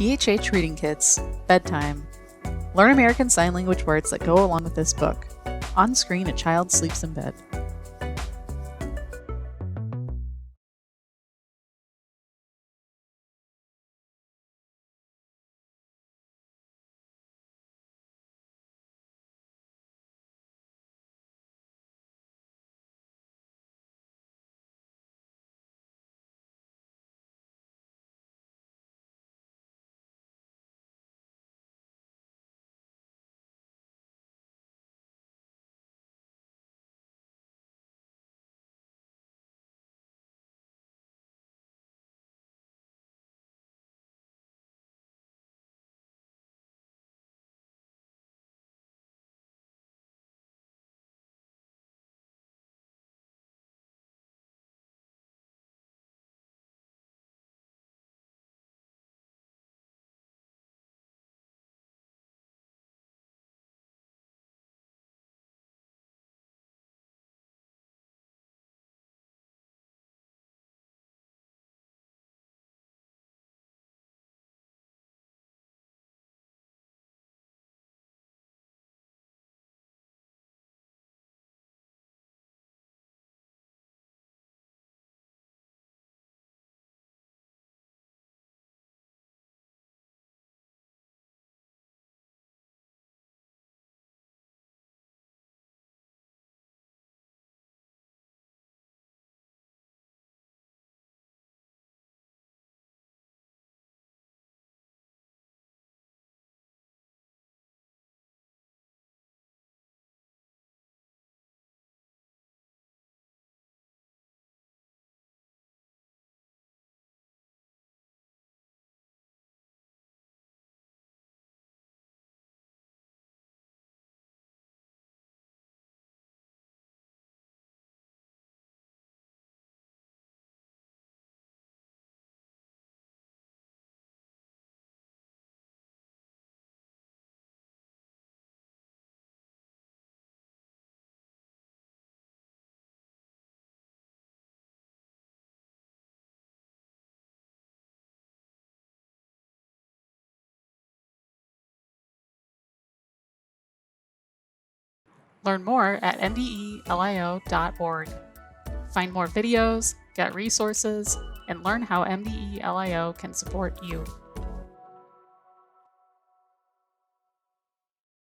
DHH Reading Kits, Bedtime. Learn American Sign Language words that go along with this book. On screen, a child sleeps in bed. Learn more at mdelio.org. Find more videos, get resources, and learn how MDELIO can support you.